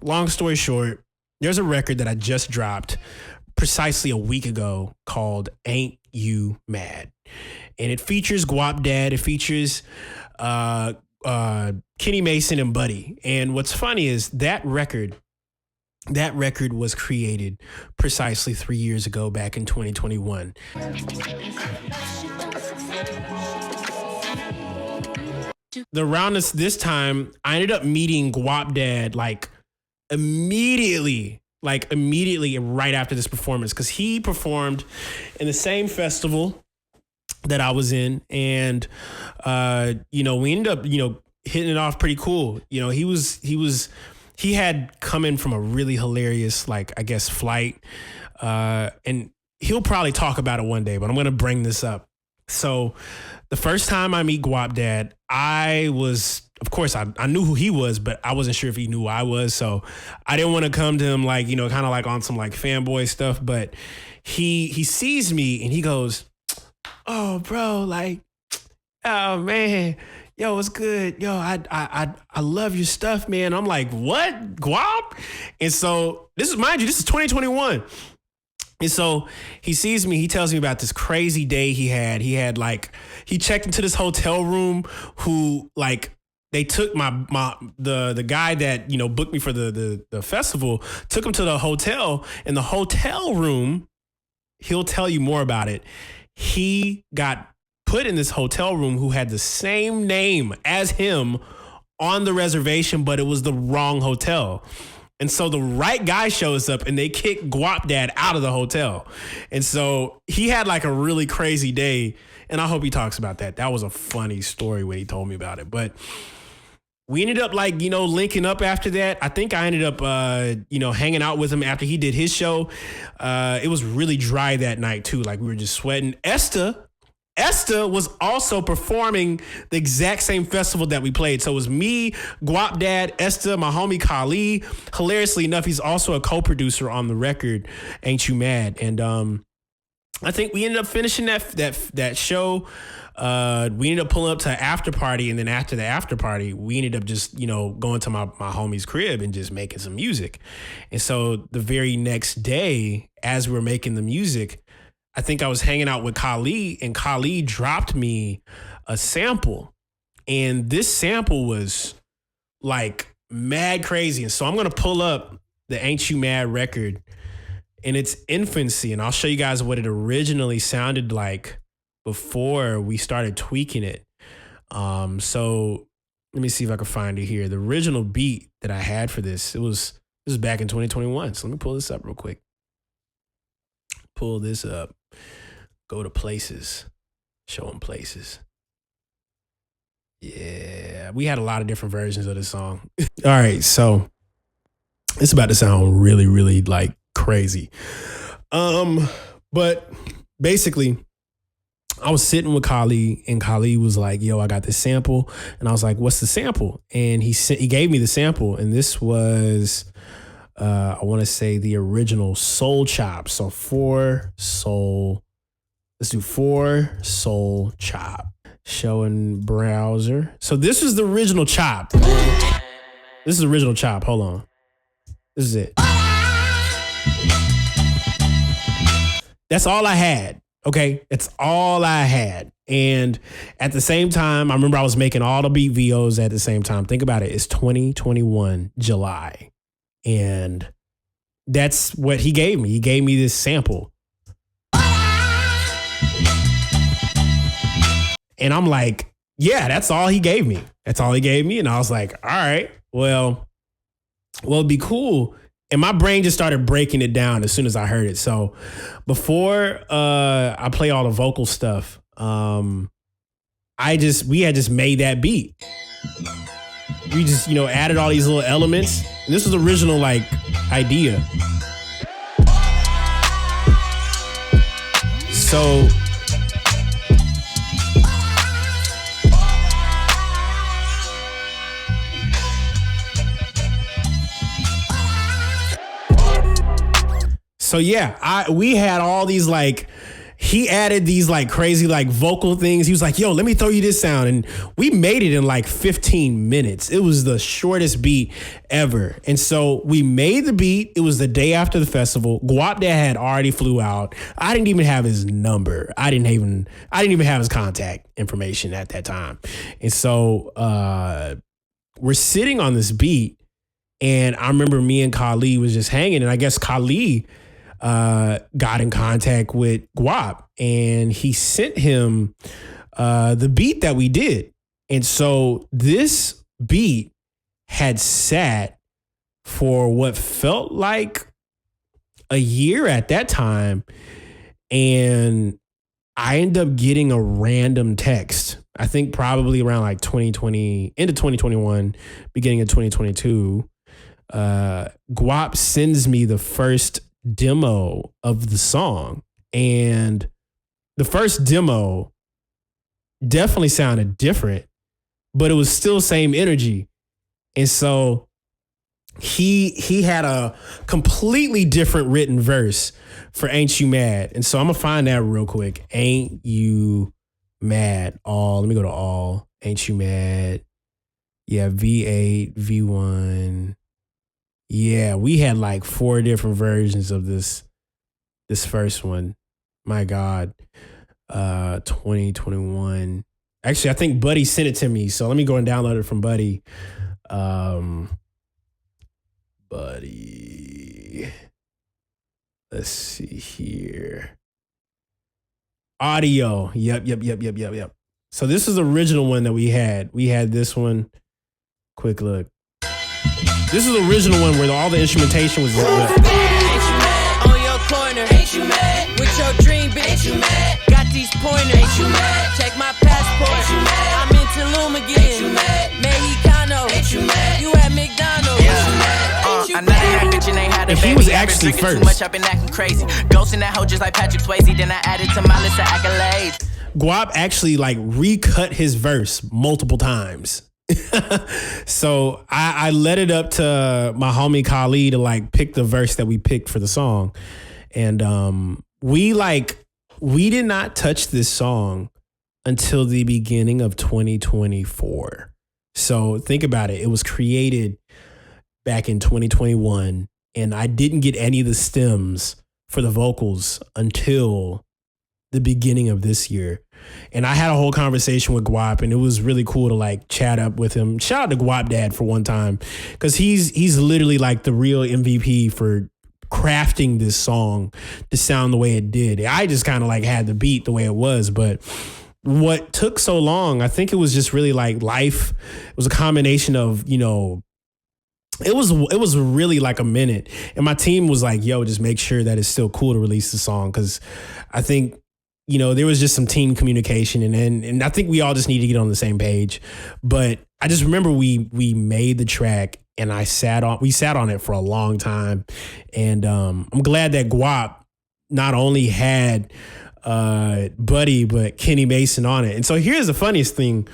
long story short, there's a record that I just dropped precisely a week ago called Ain't You Mad? And it features Guapdad. It features Kenny Mason and Buddy. And what's funny is that record was created precisely 3 years ago, back in 2021. Around this time, I ended up meeting Guapdad immediately right after this performance, because he performed in the same festival that I was in, and we ended up hitting it off pretty cool. He had come in from a really hilarious flight, and he'll probably talk about it one day, but I'm gonna bring this up. So the first time I meet Guapdad, I knew who he was, but I wasn't sure if he knew who I was. So I didn't want to come to him on some fanboy stuff. But he sees me and he goes, "Oh, bro, oh man, yo, what's good? Yo, I love your stuff, man." I'm like, "What, Guap?" And so this is 2021. And so he sees me, he tells me about this crazy day he had. He checked into this hotel room they took the guy that, booked me for the festival, took him to the hotel. In the hotel room, he'll tell you more about it. He got put in this hotel room who had the same name as him on the reservation, but it was the wrong hotel. And so the right guy shows up and they kick Guapdad out of the hotel. And so he had a really crazy day. And I hope he talks about that. That was a funny story when he told me about it. But we ended up linking up after that. I think I ended up, hanging out with him after he did his show. It was really dry that night too. We were just sweating. Esther was also performing the exact same festival that we played. So it was me, Guapdad, Esther, my homie Kaelin. Hilariously enough, he's also a co-producer on the record, Ain't You Mad? And I think we ended up finishing that show. We ended up pulling up to an after party, and then after the after party, we ended up just, going to my homie's crib and just making some music. And so the very next day, as we were making the music, I think I was hanging out with Kaelin, and Kaelin dropped me a sample. And this sample was mad crazy. And so I'm going to pull up the Ain't You Mad record in its infancy, and I'll show you guys what it originally sounded like before we started tweaking it. So let me see if I can find it here. The original beat that I had for this was back in 2021. So let me pull this up real quick. Pull this up. Go to places. Show them places. Yeah, we had a lot of different versions of this song. All right, so it's about to sound really, really crazy. But basically, I was sitting with Kaelin, and Kaelin was like, "Yo, I got this sample," and I was like, "What's the sample?" And he gave me the sample, and this was, I want to say, the original Soul Chop. So let's do 4 Soul Chop. Showing browser. So this is the original chop. This is the original chop. Hold on. This is it. That's all I had. Okay. It's all I had. And at the same time, I remember I was making all the beat VOs at the same time. Think about it. It's 2021 July. And that's what he gave me. He gave me this sample. And I'm like, yeah, that's all he gave me. That's all he gave me. And I was like, all right, well, it'd be cool. And my brain just started breaking it down as soon as I heard it. So before I play all the vocal stuff, we had just made that beat. We just, added all these little elements. And this was the original idea. So So yeah, we had all these he added these like crazy like vocal things. He was like, yo, let me throw you this sound. And we made it in like 15 minutes. It was the shortest beat ever. And so we made the beat. It was the day after the festival. Guapdad had already flew out. I didn't even have his number. I didn't even have his contact information at that time. And so we're sitting on this beat. And I remember me and Kaelin was just hanging. And I guess Kaelin got in contact with Guap, and he sent him the beat that we did. And so this beat had sat for what felt like a year at that time. And I ended up getting a random text, I think probably around like 2020, into 2021, beginning of 2022. Guap sends me the first demo of the song, and the first demo definitely sounded different, but it was still same energy. And so he had a completely different written verse for Ain't You Mad. And so I'm gonna find that real quick. Ain't You Mad. All, let me go to all. Ain't You Mad. Yeah, V8, V1. Yeah, we had like 4 different versions of this first one. My God. 2021. Actually, I think Buddy sent it to me. So let me go and download it from Buddy. Buddy. Let's see here. Audio. Yep. So this is the original one that we had. We had this one. Quick look. This is the original one where all the instrumentation was. Ain't you mad? On your corner. Ain't you mad? With your dream, bitch. Ain't you mad? Got these pointers. Ain't you mad? Check my passport. Ain't you mad? I'm in Tulum again. Ain't you mad? Mexicano. Ain't you mad? You at McDonald's. Yeah. Ain't you mad? I know that bitch and ain't had a baby. He was actually first. Too much, I've been acting crazy. Ghost in that hoe just like Patrick Swayze. Then I added to my list of accolades. Guap actually like recut his verse multiple times. So I led it up to my homie Kaelin to like pick the verse that we picked for the song. And we did not touch this song until the beginning of 2024. So think about it. It was created back in 2021, and I didn't get any of the stems for the vocals until the beginning of this year. And I had a whole conversation with Guap, and it was really cool to like chat up with him. Shout out to Guapdad for one time, because he's literally like the real MVP for crafting this song to sound the way it did. I just kind of like had the beat the way it was, but what took so long, I think it was just really like life. It was a combination of, you know, it was really like a minute, and my team was like, yo, just make sure that it's still cool to release the song, because I think, you know, there was just some team communication, and I think we all just need to get on the same page. But I just remember we made the track, and we sat on it for a long time. And I'm glad that Guap not only had Buddy, but Kenny Mason on it. And so here's the funniest thing.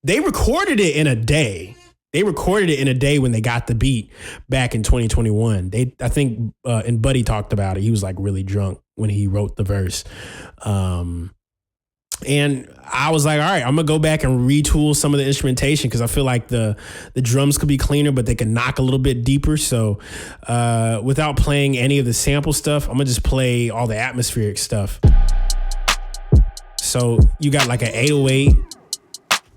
They recorded it in a day. When they got the beat back in 2021. I think, and Buddy talked about it. He was like really drunk when he wrote the verse. And I was like, all right, I'm gonna go back and retool some of the instrumentation, because I feel like the drums could be cleaner, but they could knock a little bit deeper. So without playing any of the sample stuff, I'm gonna just play all the atmospheric stuff. So you got like an 808.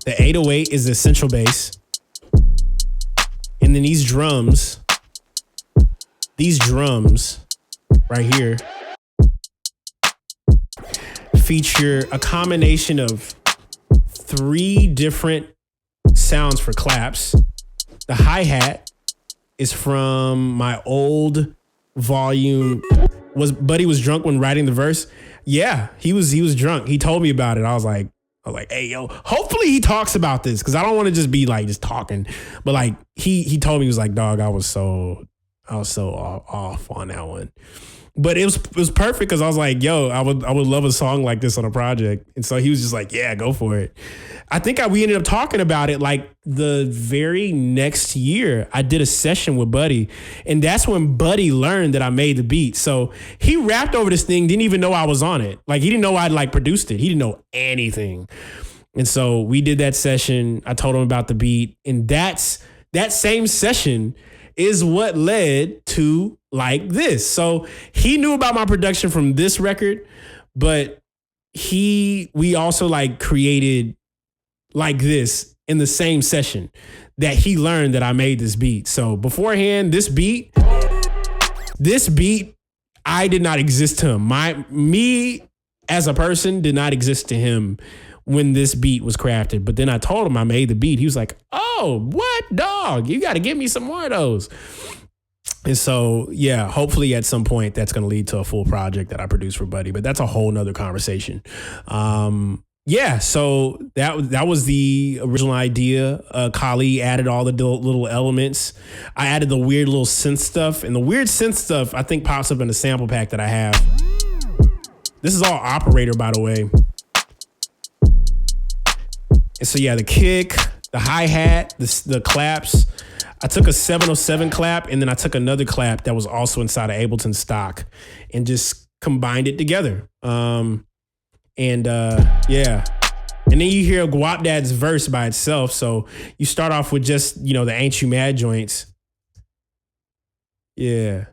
The 808 is the central bass. And then these drums right here feature a combination of 3 different sounds for claps. The hi-hat is from my old volume. Buddy was drunk when writing the verse? Yeah, he was drunk. He told me about it. I was like, hey, yo, hopefully he talks about this, because I don't want to just be like just talking. But like he told me, he was like, dog, I was so off on that one. But it was perfect because I was like, yo, I would love a song like this on a project. And so he was just like, yeah, go for it. I think we ended up talking about it like the very next year. I did a session with Buddy, and that's when Buddy learned that I made the beat. So he rapped over this thing, didn't even know I was on it. Like he didn't know I'd like produced it. He didn't know anything. And so we did that session. I told him about the beat, and that same session is what led to Like This. So he knew about my production from this record, but we also like created Like This in the same session that he learned that I made this beat. So beforehand, this beat, I did not exist to him. Me as a person did not exist to him when this beat was crafted. But then I told him I made the beat. He was like, oh, what, dog? You got to give me some more of those. And so, yeah, hopefully at some point that's going to lead to a full project that I produce for Buddy. But that's a whole nother conversation. Yeah, so that was the original idea. Kali added all the little elements. I added the weird little synth stuff. And the weird synth stuff, I think, pops up in the sample pack that I have. This is all operator, by the way. And so, yeah, the kick, the hi-hat, the claps. I took a 707 clap, and then I took another clap that was also inside of Ableton stock and just combined it together. Yeah. And then you hear Guapdad's verse by itself. So you start off with just, the Ain't You Mad joints. Yeah.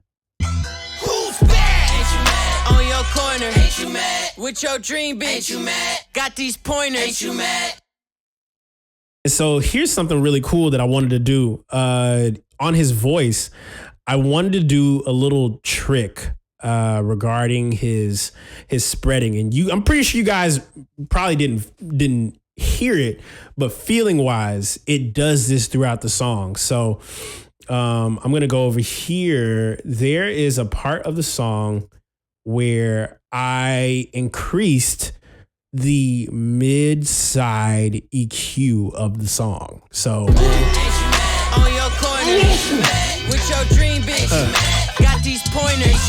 Who's bad? Ain't you mad? On your corner. Ain't you mad? With your dream bitch. Ain't you mad? Got these pointers. Ain't you mad? And so here's something really cool that I wanted to do. On his voice, I wanted to do a little trick regarding his spreading. And I'm pretty sure you guys probably didn't hear it, but feeling wise, it does this throughout the song. So I'm going to go over here. There is a part of the song where I increased the mid-side EQ of the song. So on your corner, with your dream bitch, got these pointers,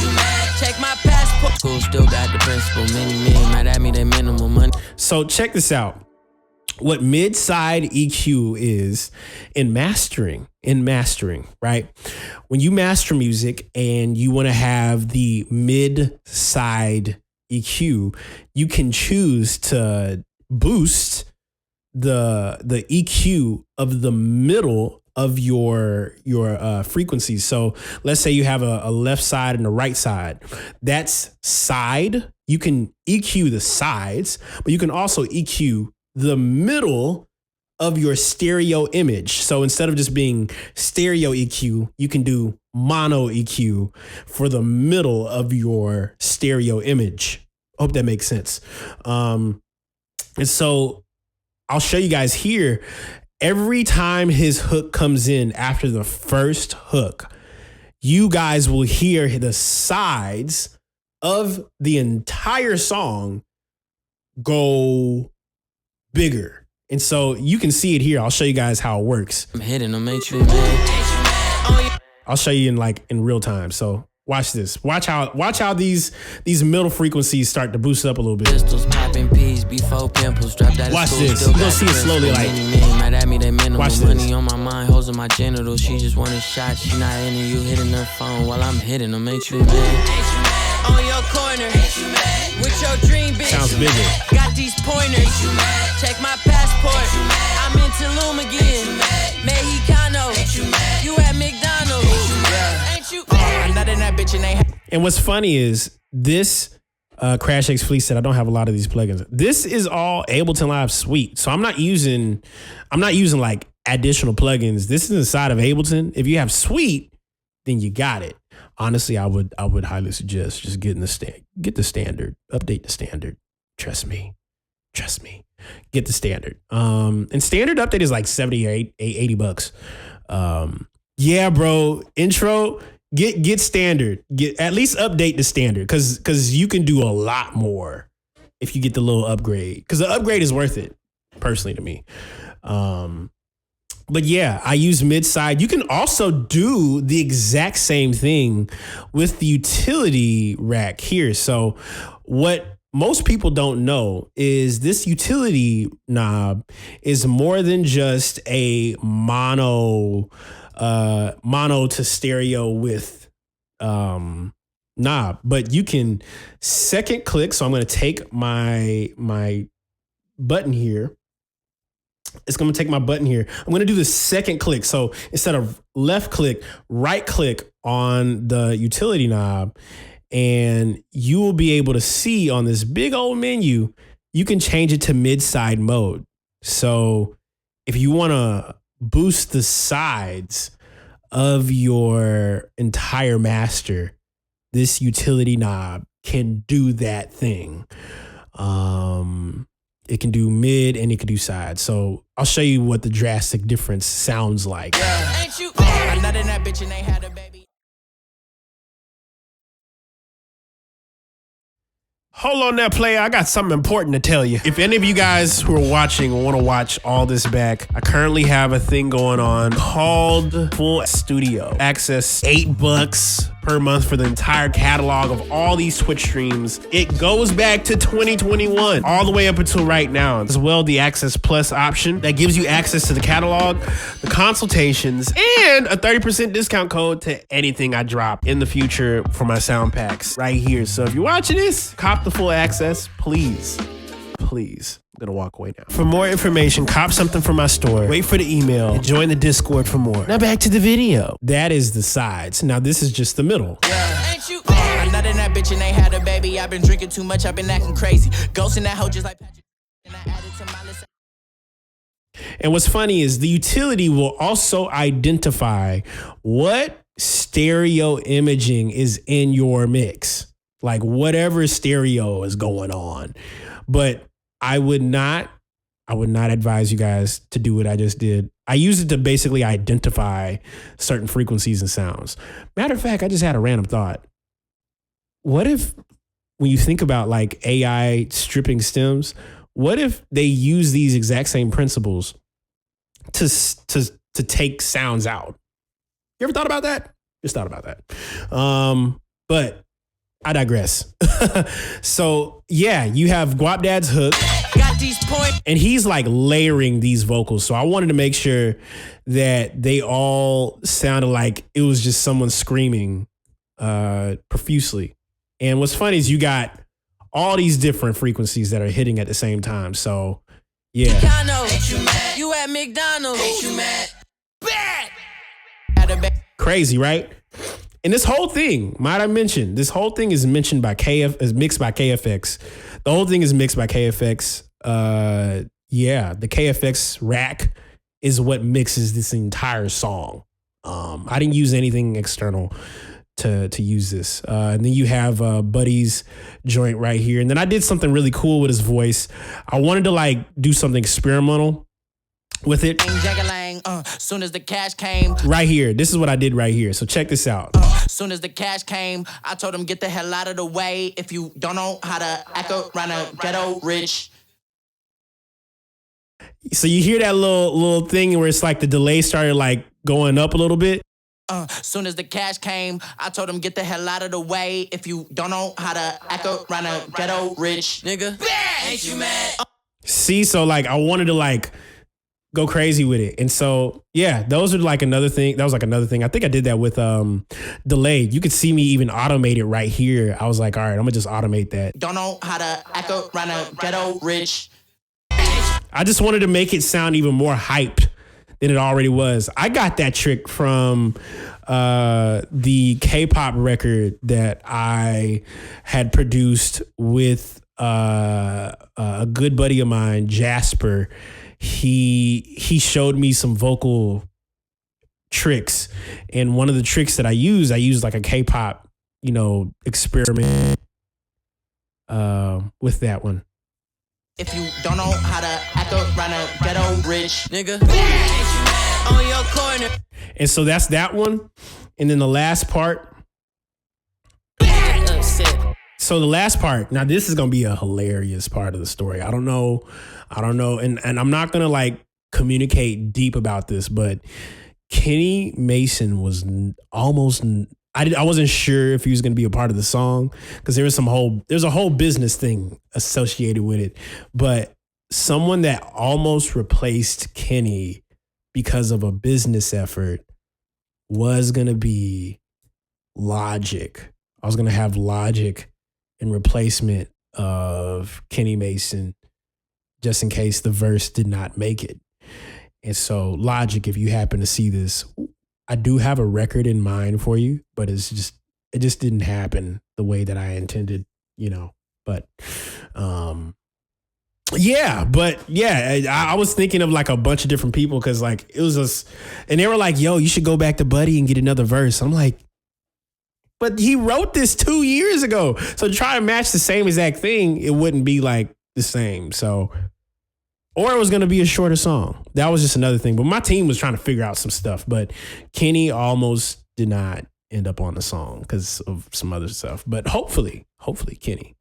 check my passport. School still got the principal, many mad at me, they minimal money. So check this out. What mid-side EQ is in mastering, right? When you master music and you want to have the mid-side EQ, you can choose to boost the EQ of the middle of your frequencies. So let's say you have a left side and a right side. That's side. You can EQ the sides, but you can also EQ the middle of your stereo image. So instead of just being stereo EQ, you can do mono EQ for the middle of your stereo image. Hope that makes sense. And so I'll show you guys here. Every time his hook comes in after the first hook, you guys will hear the sides of the entire song go bigger. And so you can see it here. I'll show you guys how it works. I'm hitting them, ain't you mad? I'll show you in real time. So watch this. Watch how these middle frequencies start to boost up a little bit. Pistols popping peas before pimples dropped out of Watch school. this. You're gonna see it slowly. Like, mad at me, they minimal watch money this. on my mind, hoes in my genitals. She just wanted shots. She not into you hitting her phone while I'm hitting them. Ain't you mad? On your corner, with your dream bitch. Sounds bigger. Got these pointers. Check my passport. I'm in Tulum again. Mexicano. You at McDonald's. Ain't you? I'm not in that bitch and ain't. And what's funny is this. Crash X Fleece said I don't have a lot of these plugins. This is all Ableton Live Suite, so I'm not using like additional plugins. This is inside of Ableton. If you have Suite, then you got it. Honestly, I would highly suggest just get the standard, update the standard. Trust me. Get the standard. And standard update is like $80. Yeah, bro. Intro. Get standard. Get at least update the standard because you can do a lot more if you get the little upgrade. Because the upgrade is worth it, personally to me. But yeah, I use mid-side. You can also do the exact same thing with the utility rack here. So what most people don't know is this utility knob is more than just a mono to stereo with knob, but you can second click. So I'm going to take my button here. It's going to take my button here. I'm going to do the second click. So instead of left click, right click on the utility knob, and you will be able to see on this big old menu, you can change it to mid-side mode. So if you want to boost the sides of your entire master, this utility knob can do that thing. It can do mid and it can do side. So I'll show you what the drastic difference sounds like. Yeah. Ain't you? I'm not in that bitch and ain't had a baby. Hold on there, player. I got something important to tell you. If any of you guys who are watching want to watch all this back, I currently have a thing going on called Full Studio. Access $8 per month for the entire catalog of all these Twitch streams. It goes back to 2021, all the way up until right now. As well, the Access Plus option that gives you access to the catalog, the consultations, and a 30% discount code to anything I drop in the future for my sound packs right here. So if you're watching this, cop the full access, please. I'm gonna walk away now. For more information, cop something from my store, wait for the email, and join the Discord for more. Now back to the video. That is the sides. Now this is just the middle. Yeah. Ain't you? I'm not in that bitch and ain't had a baby. I've been drinking too much, I've been acting crazy. Ghost in that hoe just like Patrick. And I added to my list. And what's funny is the utility will also identify what stereo imaging is in your mix, like whatever stereo is going on. But I would not advise you guys to do what I just did. I use it to basically identify certain frequencies and sounds. Matter of fact, I just had a random thought. What if, when you think about like AI stripping stems, what if they use these exact same principles to take sounds out? You ever thought about that? Just thought about that. But I digress. So yeah, you have Guapdad's hook. Got these points. And he's like layering these vocals. So I wanted to make sure that they all sounded like it was just someone screaming profusely. And what's funny is you got all these different frequencies that are hitting at the same time. So yeah. You at McDonald's. Ain't you mad? Bad. Crazy, right? And this whole thing, might I mention, this whole thing is mentioned by is mixed by KFX. The whole thing is mixed by KFX. Yeah, the KFX rack is what mixes this entire song. I didn't use anything external to use this. And then you have Buddy's joint right here. And then I did something really cool with his voice. I wanted to like do something experimental with it. Soon as the cash came. Right here. This is what I did right here. So check this out. Soon as the cash came, I told him get the hell out of the way. If you don't know how to act around a ghetto rich. So you hear that little thing where it's like the delay started like going up a little bit. Soon as the cash came, I told him get the hell out of the way. If you don't know how to act around a ghetto rich nigga. Ain't you mad? See, so like I wanted to like go crazy with it. And so, yeah, those are like another thing. That was like another thing. I think I did that with delay. You could see me even automate it right here. I was like, all right, I'm gonna just automate that. Don't know how to act around a ghetto rich. I just wanted to make it sound even more hyped than it already was. I got that trick from the K-pop record that I had produced with a good buddy of mine, Jasper. He showed me some vocal tricks, and one of the tricks that I used like a K-pop, experiment with that one. If you don't know how to act around a ghetto rich nigga, on your corner. And so that's that one. And then the last part. So the last part, now this is going to be a hilarious part of the story. I don't know. And I'm not going to like communicate deep about this, but Kenny Mason was almost. I wasn't sure if he was going to be a part of the song because there's a whole business thing associated with it, but someone that almost replaced Kenny because of a business effort was going to be Logic. I was going to have Logic in replacement of Kenny Mason just in case the verse did not make it. And so Logic, if you happen to see this, I do have a record in mind for you, but it just didn't happen the way that I intended, but, I was thinking of like a bunch of different people. Cause like, it was just, and they were like, yo, you should go back to Buddy and get another verse. I'm like, but he wrote this 2 years ago. So to try to match the same exact thing, it wouldn't be like the same. So, or it was going to be a shorter song. That was just another thing. But my team was trying to figure out some stuff. But Kenny almost did not end up on the song because of some other stuff. But hopefully, Kenny.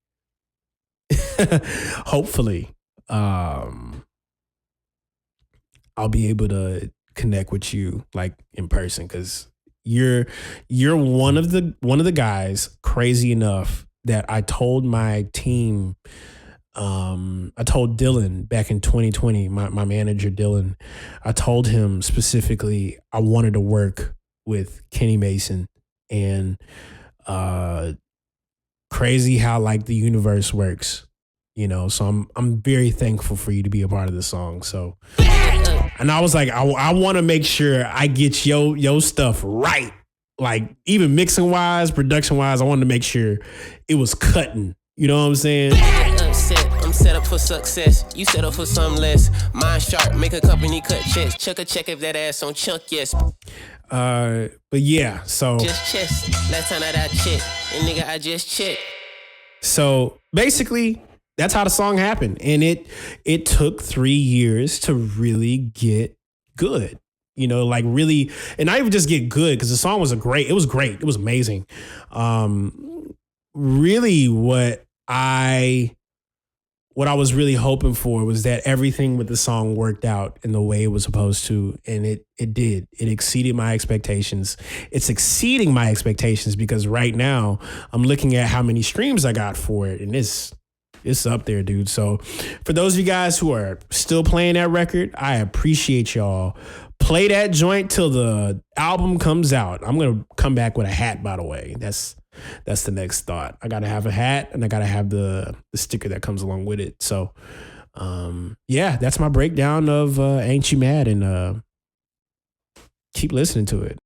Hopefully, I'll be able to connect with you like in person because you're one of the guys crazy enough that I told my team. I told Dylan back in 2020, my manager Dylan, I told him specifically I wanted to work with Kenny Mason, and crazy how like the universe works, so I'm very thankful for you to be a part of the song. So, and I was like, I want to make sure I get your stuff right. Like even mixing wise, production wise, I wanted to make sure it was cutting. You know what I'm saying? I'm set up for success. You set up for something less. Mind sharp, make a company cut checks. Chuck a check if that ass on chunk, yes. But yeah, so just chest. Last time that I checked, and nigga, I just checked. So basically, that's how the song happened, and it took 3 years to really get good. Like really, and not even just get good because the song was great. It was amazing. Really, what I was really hoping for was that everything with the song worked out in the way it was supposed to. And it did. It exceeded my expectations. It's exceeding my expectations because right now I'm looking at how many streams I got for it. And it's up there, dude. So for those of you guys who are still playing that record, I appreciate y'all. Play that joint till the album comes out. I'm going to come back with a hat, by the way. That's the next thought. I got to have a hat and I got to have the sticker that comes along with it. So, that's my breakdown of Ain't You Mad, and keep listening to it.